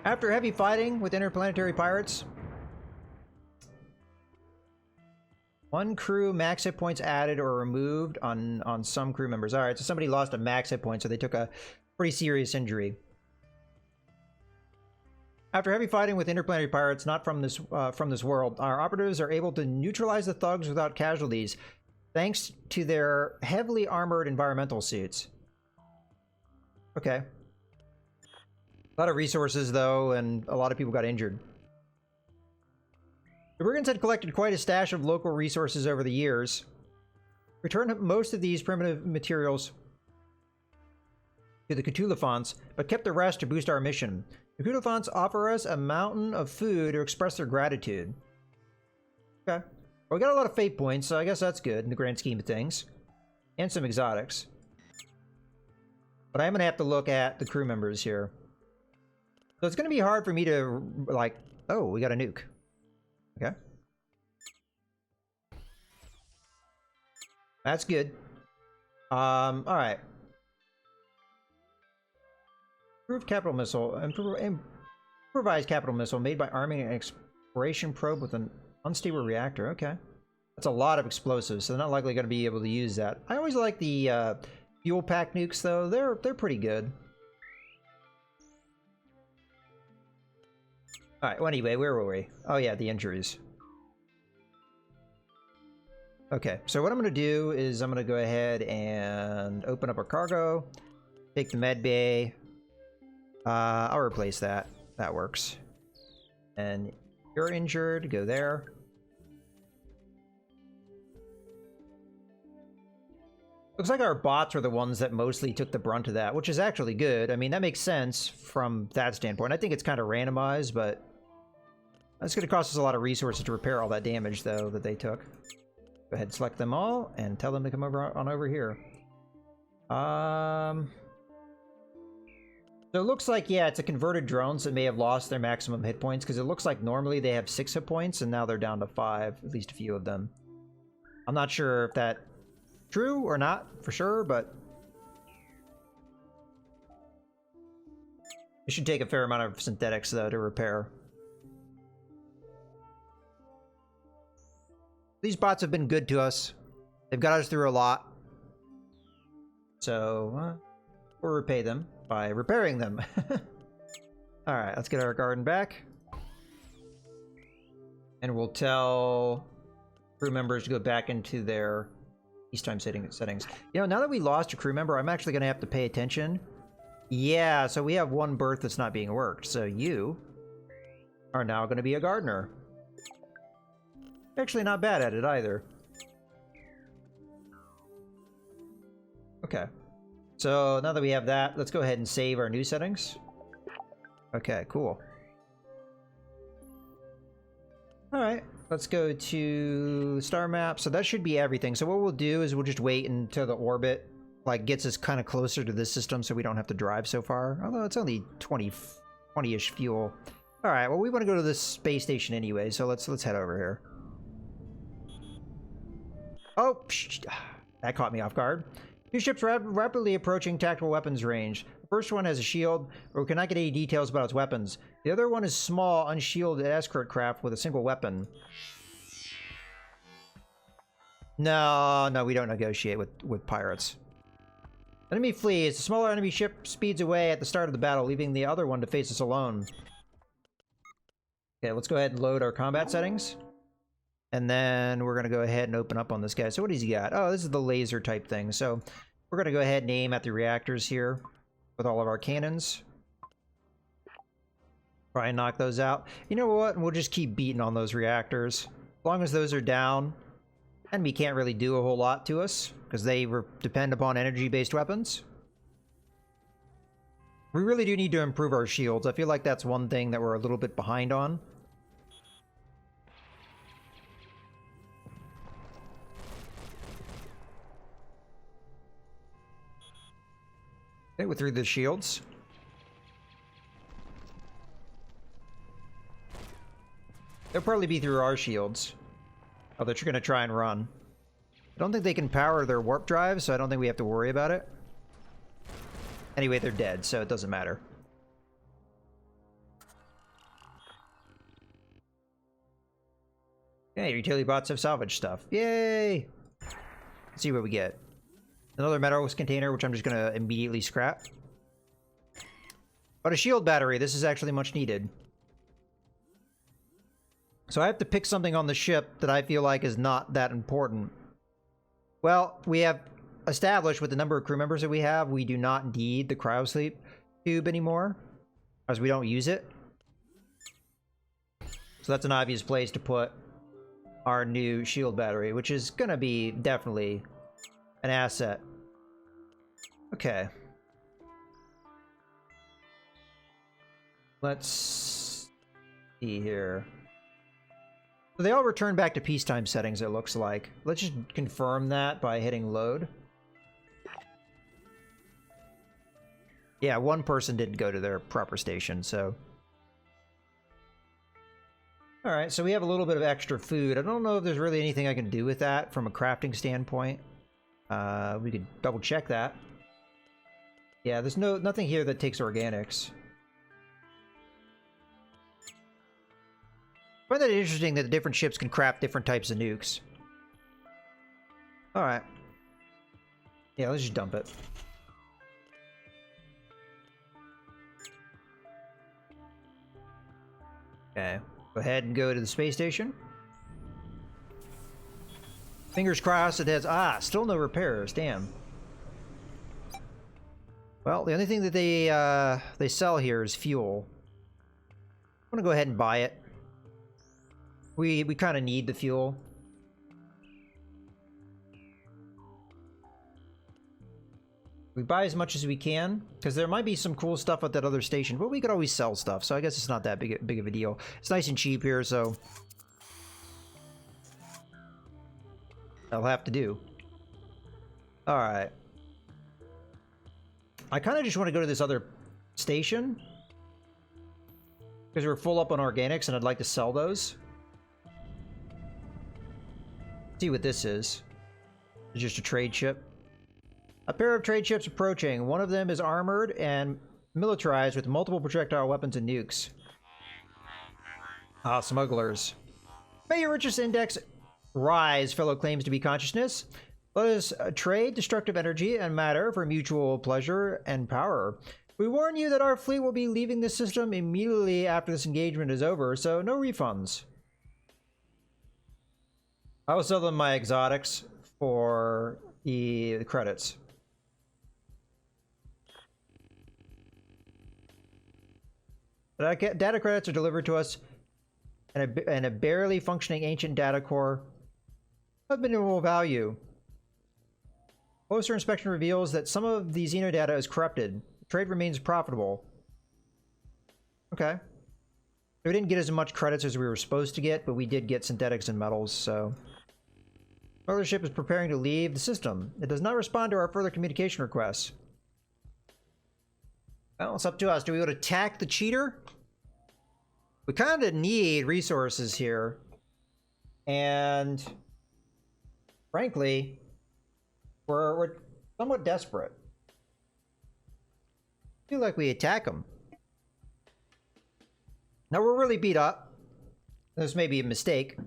After heavy fighting with interplanetary pirates, one crew max hit points added or removed on some crew members. Alright, so somebody lost a max hit point, so they took a pretty serious injury. After heavy fighting with interplanetary pirates not from this world, our operatives are able to neutralize the thugs without casualties, thanks to their heavily armored environmental suits. Okay. A lot of resources, though, and a lot of people got injured. The brigands had collected quite a stash of local resources over the years. Returned most of these primitive materials to the Cthulhufonts, but kept the rest to boost our mission. The Cthulhufonts offer us a mountain of food to express their gratitude. Okay. Well, we got a lot of fate points, so I guess that's good in the grand scheme of things. And some exotics. But I'm going to have to look at the crew members here. So it's going to be hard for me to, like... Oh, we got a nuke. Okay. That's good. Alright. Improved capital missile. Improvised capital missile made by arming an exploration probe with an unstable reactor. Okay. That's a lot of explosives, so they're not likely going to be able to use that. I always like the fuel pack nukes, though. They're pretty good. Alright, well anyway, where were we? Oh yeah, the injuries. Okay, so what I'm going to do is I'm going to go ahead and open up our cargo, take the med bay. I'll replace that. That works. And you're injured, go there. Looks like our bots were the ones that mostly took the brunt of that, which is actually good. I mean, that makes sense from that standpoint. I think it's kind of randomized, but that's going to cost us a lot of resources to repair all that damage, though, that they took. Go ahead and select them all and tell them to come over here. So it looks like, yeah, it's a converted drones that may have lost their maximum hit points, because it looks like normally they have 6 hit points and now they're down to 5, at least a few of them. I'm not sure if that true or not for sure, but it should take a fair amount of synthetics though to repair. These bots have been good to us. They've got us through a lot. So we'll repay them by repairing them. Alright, let's get our garden back. And we'll tell crew members to go back into their peacetime settings. You know, now that we lost a crew member, I'm actually going to have to pay attention. Yeah, so we have one berth that's not being worked. So you are now going to be a gardener. Actually not bad at it either. Okay. So now that we have that, let's go ahead and save our new settings. Okay, cool. Alright, let's go to star map. So that should be everything. So what we'll do is we'll just wait until the orbit like gets us kind of closer to this system so we don't have to drive so far. Although it's only 20-ish fuel. Alright, well we want to go to this space station anyway, so let's head over here. Oh, that caught me off guard. Two ships rapidly approaching tactical weapons range. The first one has a shield, but we cannot get any details about its weapons. The other one is small, unshielded escort craft with a single weapon. No, we don't negotiate with pirates. Enemy flees. The smaller enemy ship speeds away at the start of the battle, leaving the other one to face us alone. Okay, let's go ahead and load our combat settings. And then we're going to go ahead and open up on this guy. So what has he got? Oh, this is the laser type thing. So we're going to go ahead and aim at the reactors here with all of our cannons. Try and knock those out. You know what? We'll just keep beating on those reactors. As long as those are down, enemy can't really do a whole lot to us because they depend upon energy-based weapons. We really do need to improve our shields. I feel like that's one thing that we're a little bit behind on. Okay, we're through the shields. They'll probably be through our shields. Oh, they're going to try and run. I don't think they can power their warp drive, so I don't think we have to worry about it. Anyway, they're dead, so it doesn't matter. Okay, utility bots have salvage stuff. Yay! Let's see what we get. Another metals container, which I'm just going to immediately scrap. But a shield battery. This is actually much needed. So I have to pick something on the ship that I feel like is not that important. Well, we have established with the number of crew members that we have, we do not need the cryosleep tube anymore, as we don't use it. So that's an obvious place to put our new shield battery, which is going to be definitely an asset. Okay. Let's see here. So they all return back to peacetime settings, it looks like. Let's just confirm that by hitting load. Yeah, one person didn't go to their proper station, so... Alright, so we have a little bit of extra food. I don't know if there's really anything I can do with that from a crafting standpoint. We could double check that. Yeah, there's nothing here that takes organics. I find that interesting that the different ships can craft different types of nukes. Alright. Yeah, let's just dump it. Okay. Go ahead and go to the space station. Fingers crossed it has... Ah, still no repairs. Damn. Well, the only thing that they sell here is fuel. I'm gonna go ahead and buy it. We kind of need the fuel. We buy as much as we can, because there might be some cool stuff at that other station, but we could always sell stuff, so I guess it's not that big of a deal. It's nice and cheap here, so... that'll have to do. Alright. I kind of just want to go to this other station, because we're full up on organics, and I'd like to sell those. See what this is. It's just a trade ship. A pair of trade ships approaching. One of them is armored and militarized with multiple projectile weapons and nukes. Ah, smugglers. May your richest index rise, fellow claims to be consciousness. Let us trade destructive energy and matter for mutual pleasure and power. We warn you that our fleet will be leaving the system immediately after this engagement is over, so no refunds. I will sell them my exotics for the credits. Data credits are delivered to us and a barely functioning ancient data core of minimal value. Closer inspection reveals that some of the xenodata is corrupted. Trade remains profitable. Okay. We didn't get as much credits as we were supposed to get, but we did get synthetics and metals, so... Mothership is preparing to leave the system. It does not respond to our further communication requests. Well, it's up to us. Do we want to attack the cheater? We kind of need resources here. And... frankly... We're somewhat desperate. I feel like we attack them. Now we're really beat up. This may be a mistake.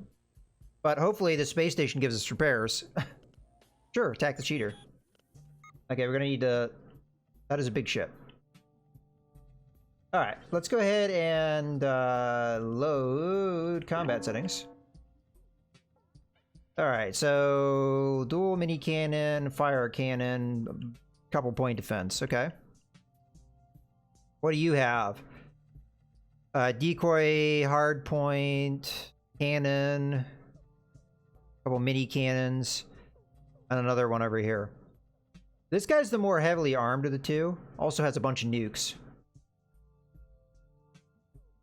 But hopefully the space station gives us repairs. Sure, attack the cheater. Okay, we're gonna need to... That is a big ship. Alright, let's go ahead and load combat settings. Alright, so dual mini cannon, fire cannon, couple point defense. Okay. What do you have? Decoy, hard point, cannon, couple mini cannons, and another one over here. This guy's the more heavily armed of the two. Also has a bunch of nukes.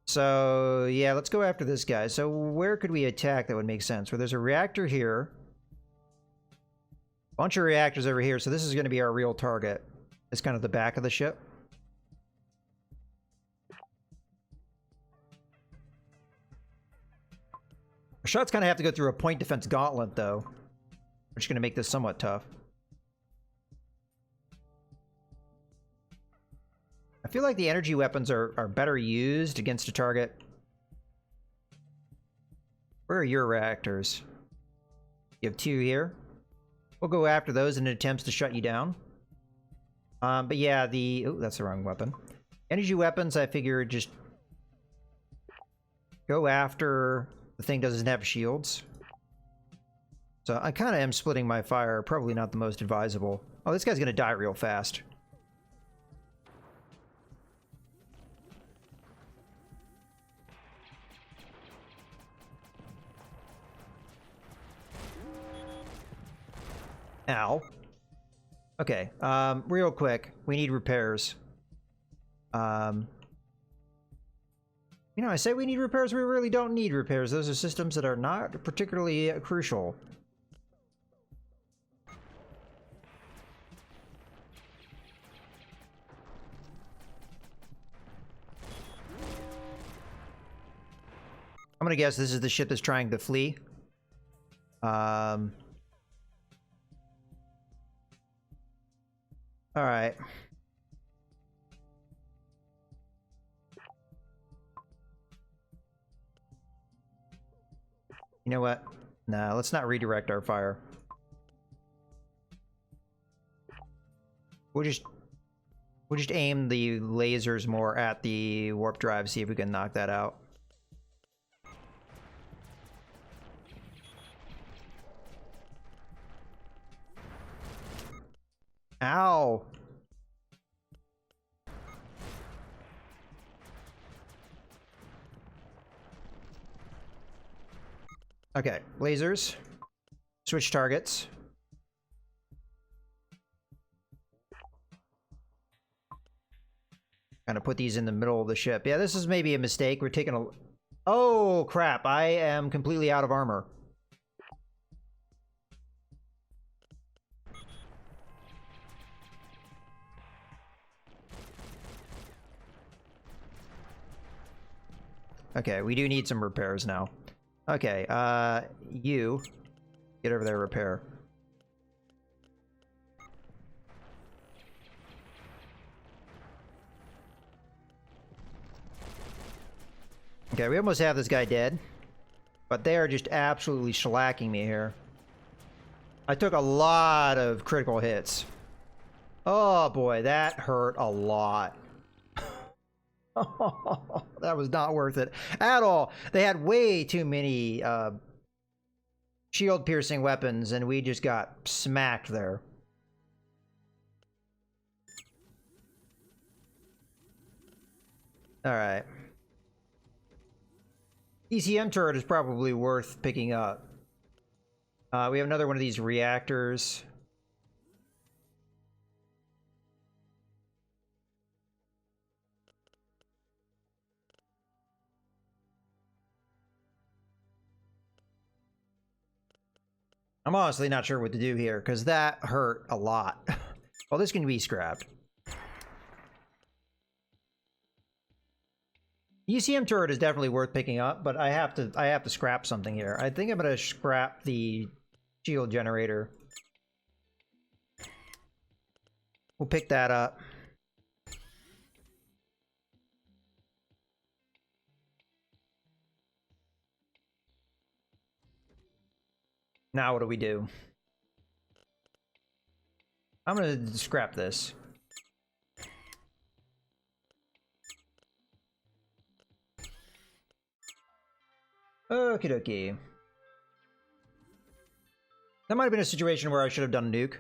So, yeah, let's go after this guy. So, where could we attack that would make sense? Well, there's a reactor here. Bunch of reactors over here, so this is going to be our real target. It's kind of the back of the ship. Our shots kind of have to go through a point defense gauntlet, though. Which is going to make this somewhat tough. I feel like the energy weapons are better used against a target. Where are your reactors? You have two here. We'll go after those in attempts to shut you down. But yeah, the... Oh, that's the wrong weapon. Energy weapons, I figure just... go after the thing doesn't have shields. So I kind of am splitting my fire. Probably not the most advisable. Oh, this guy's gonna die real fast. Ow. Okay, real quick, we need repairs. You know, I say we need repairs, we really don't need repairs. Those are systems that are not particularly crucial. I'm gonna guess this is the ship that's trying to flee. Alright. You know what? Nah, let's not redirect our fire. We'll just aim the lasers more at the warp drive, see if we can knock that out. Ow! Okay, lasers. Switch targets. Kind of put these in the middle of the ship. Yeah, this is maybe a mistake. We're taking a... Oh, crap. I am completely out of armor. Okay, we do need some repairs now. Okay, you get over there, repair. Okay, we almost have this guy dead. But they are just absolutely shellacking me here. I took a lot of critical hits. Oh boy, that hurt a lot. That was not worth it at all. They had way too many shield-piercing weapons, and we just got smacked there. All right. ECM turret is probably worth picking up. We have another one of these reactors. I'm honestly not sure what to do here, because that hurt a lot. Well, this can be scrapped. ECM turret is definitely worth picking up, but I have to scrap something here. I think I'm gonna scrap the shield generator. We'll pick that up. Now what do we do? I'm gonna scrap this. Okie dokie. That might have been a situation where I should have done a nuke.